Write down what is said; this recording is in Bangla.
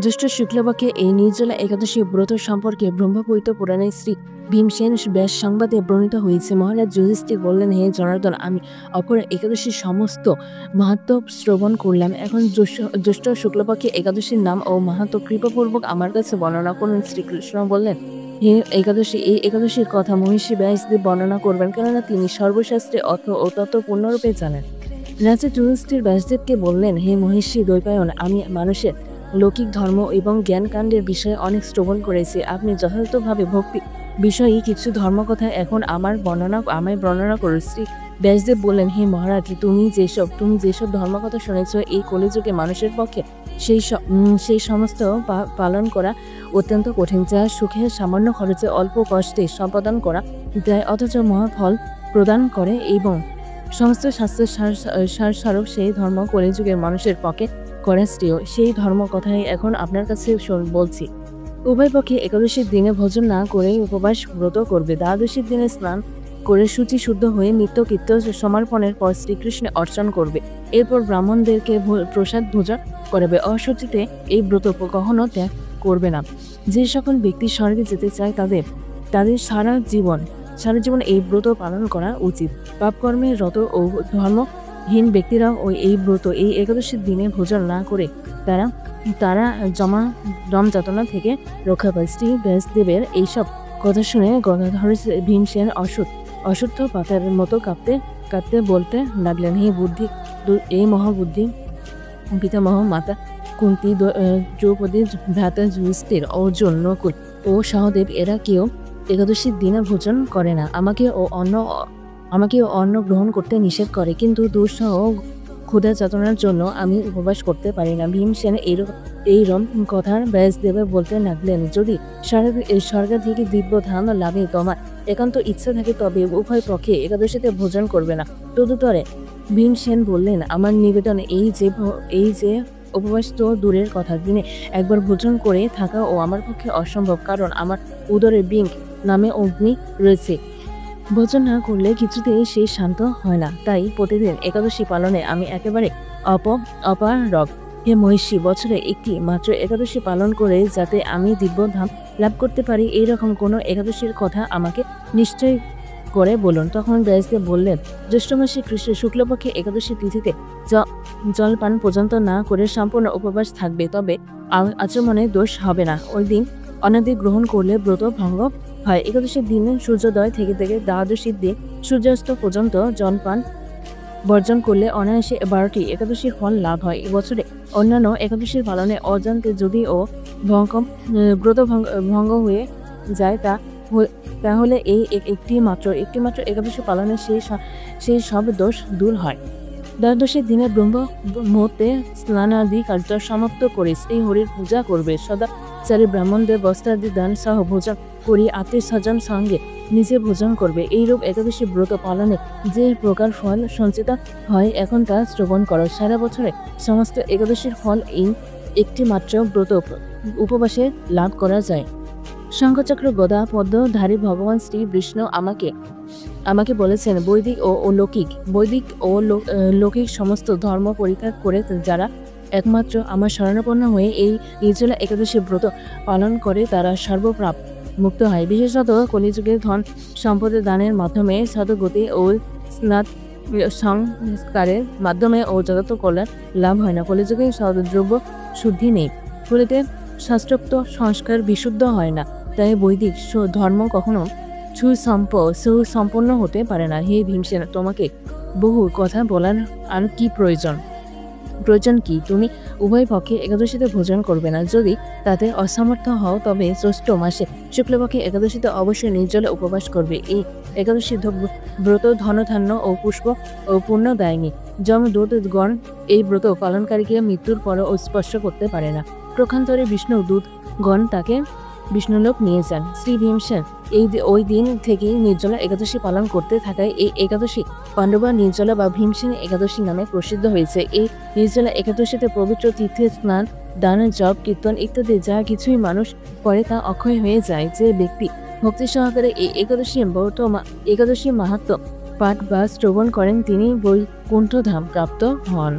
জ্যৈষ্ঠ শুক্লপক্ষে এই নির্জলা একাদশী ব্রত সম্পর্কে ব্রহ্মপুরিত পুরাণে শ্রী ভীমসেন ব্যাস সংবাদে বর্ণিত হয়েছে। মহারাজ যুধিষ্ঠির বললেন, হে জনার্দন, আমি অপর একাদশীর সমস্ত মাহাত্ম্য শ্রবণ করলাম। এখন জ্যৈষ্ঠ শুক্লপক্ষে একাদশীর নাম ও মাহাত্ম্য কৃপাপূর্বক আমার কাছে বর্ণনা করুন। শ্রীকৃষ্ণ বললেন, হে একাদশী, এই একাদশীর কথা মহিষী ব্যাসদেব বর্ণনা করবেন, কেননা তিনি সর্বশাস্ত্রে অর্থ ও তত্ত্ব পূর্ণরূপে জানেন। রাজা যুধিষ্ঠির ব্যাসদেবকে বললেন, হে মহিষী দ্বৈপায়ন, আমি মানুষের লৌকিক ধর্ম এবং জ্ঞানকাণ্ডের বিষয়ে অনেক শ্রবণ করেছি। আপনি যথাযথভাবে ভক্তি বিষয়ে কিছু ধর্মকথা এখন আমায় বর্ণনা করুন। শ্রী ব্যাসদেব বললেন, হে মহারাজ, তুমি যেসব ধর্মকথা শুনেছ, এই কলিযুগে মানুষের পক্ষে সেই সমস্ত পালন করা অত্যন্ত কঠিন, যা সুখে সামান্য খরচে অল্প কষ্টে সম্পাদন করা যায়, অথচ মহাফল প্রদান করে এবং সমস্ত শাস্ত্রের সারস্বরূপ সেই ধর্ম কলিযুগের মানুষের পক্ষে করা শ্রেয়। সেই ধর্ম কথাই এখন আপনার কাছে বলছি। উভয় পক্ষে একাদশীর দিনে ভোজন না করে উপবাস ব্রত করবে। দ্বাদশীর দিনে স্নান করে শুচি শুদ্ধ হয়ে নিত্য কীর্ত সমর্পণের পর শ্রীকৃষ্ণে অর্চন করবে। এরপর ব্রাহ্মণদেরকে প্রসাদ ভোজন করাবে। অসুচিতে এই ব্রত কখনো ত্যাগ করবে না। যে সকল ব্যক্তি স্বর্গে যেতে চায় তাদের সারা জীবন এই ব্রত পালন করা উচিত। পাপকর্মে রত ও ধর্মহীন ব্যক্তিরা এই একাদশীর দিনে ভোজন না করে তারা দম যাতনা থেকে রক্ষা পায়। শ্রী ব্যাসদেবের এইসব কথা শুনে গদাধর ভীমসেন অশুদ্ধ পাতার মতো কাঁপতে বলতে লাগলেন, হে বুদ্ধি, এই মহাবুদ্ধি পিতামহ মাতা কুন্তী, দ্রৌপদী, ভ্রাতা যুধিষ্ঠির, অর্জুন, নকুল ও সহদেব, এরা কেউ একাদশীর দিনে ভোজন করে না। আমাকে অন্ন গ্রহণ করতে নিষেধ করে, কিন্তু দুঃসহ ক্ষুধা যাতনার জন্য আমি উপবাস করতে পারি না। ভীমসেন এইরম কথা ব্যাসদেবে বলতে লাগলেন, যদি স্বর্গাধিক দিব্য ধাম লাভে তোমার একান্ত ইচ্ছা থাকে, তবে উভয় পক্ষে একাদশীতে ভোজন করবে না। তদুত্তরে ভীমসেন বললেন, আমার নিবেদন এই যে উপবাস তো দূরের কথা, দিনে একবার ভোজন করে থাকা ও আমার পক্ষে অসম্ভব, কারণ আমার উদরে বিঙ্ক নামে অগ্নি রয়েছে। ভোজন না করলে কিছুতেই সে শান্ত হয় না। তাই প্রতিদিন একাদশী পালনে আমি একেবারে অপারগ। হে মহিষী, বছরে একটি মাত্র একাদশী পালন করে যাতে আমি দিব্য ধাম লাভ করতে পারি, এইরকম কোনো একাদশীর কথা আমাকে নিশ্চয় করে বলুন। তখন ব্যাসদেব বললেন, জ্যৈষ্ঠ মাসে কৃষ্ণ শুক্লপক্ষে একাদশী তিথিতে জলপান পর্যন্ত না করে সম্পূর্ণ উপবাস থাকবে, তবে আচমনে দোষ হবে না। ওই দিন অনাদি গ্রহণ করলে ব্রত ভঙ্গ হয়। একাদশীর দিনে সূর্যোদয় থেকে দ্বাদশীর দিন সূর্যাস্ত পর্যন্ত জলপান বর্জন করলে অনায়াসে 12টি একাদশীর ফল লাভ হয়। এবছরে অন্যান্য একাদশীর পালনে অজান্তে যদি ব্রত ভঙ্গ হয়ে যায় তাহলে এই একটি মাত্র একাদশী পালনে সেই সব দোষ দূর হয়। দ্বাদশীর দিনে ব্রহ্ম মুহূর্তে স্নানাদি কার্য সমাপ্ত করে শ্রী হরির পূজা করবে। সদাচারী ব্রাহ্মণদের বস্ত্রাদি দান সহ ভোজন করি আত্মীয় স্বজন সঙ্গে নিজে ভোজন করবে। এইরূপ একাদশী ব্রত পালনে যে প্রকার ফল সঞ্চিত হয়, এখন তা শ্রবণ করো। সারা বছরে সমস্ত একাদশীর ফল এই একটি মাত্র ব্রত উপবাসে লাভ করা যায়। শঙ্খচক্র গদা পদ্মধারী ভগবান শ্রী বিষ্ণু আমাকে বলেছেন, বৈদিক ও লৌকিক সমস্ত ধর্ম পরিত্যাগ করে যারা একমাত্র আমার শরণাপন্ন হয়ে এই নির্জলা একাদশী ব্রত পালন করে তারা সর্বপ্রাপ মুক্ত হয়। বিশেষত কলিযুগে ধন সম্পদের দানের মাধ্যমে সদগতি ও সংস্কারের মাধ্যমে ও যথার্থ কল্যাণ লাভ হয় না। কলিযুগে দ্রব্য শুদ্ধি নেই, ফলিতে শাস্ত্রোক্ত সংস্কার বিশুদ্ধ হয় না। তাই বৈদিক ধর্ম কখনো সুসম্পন্ন হতে পারে না। হে ভীমসেন, তোমাকে বহু কথা বলার আর কি প্রয়োজন কি? তুমি উভয় পক্ষে একাদশীতে ভোজন করবে না। যদি তাতে অসমর্থ হও, তবে জ্যৈষ্ঠ মাসে শুক্লপক্ষে একাদশীতে অবশ্যই নির্জলে উপবাস করবে। এই একাদশী ব্রত ধনধান্য ও পুষ্প ও পুণ্যদায়িনী। যমদূতগণ এই ব্রত পালনকারীকে মৃত্যুর পরও স্পর্শ করতে পারে না। প্রখান্তরে বিষ্ণু দূতগণ তাকে বিষ্ণুলোক নিয়ে যান। শ্রী ভীমসেন ওই দিন থেকেই নির্জলা একাদশী পালন করতে থাকায় এই একাদশী পাণ্ডবা নির্জলা বা ভীমসেন একাদশী নামে প্রসিদ্ধ হয়েছে। এই নির্জলা একাদশীতে পবিত্র তীর্থে স্নান, দান, জপ, কীর্তন ইত্যাদি যা কিছুই মানুষ করে তা অক্ষয় হয়ে যায়। যে ব্যক্তি ভক্তি সহকারে এই একাদশী মাহাত্ম্য পাঠ বা শ্রবণ করেন তিনি বৈকুণ্ঠ ধাম প্রাপ্ত হন।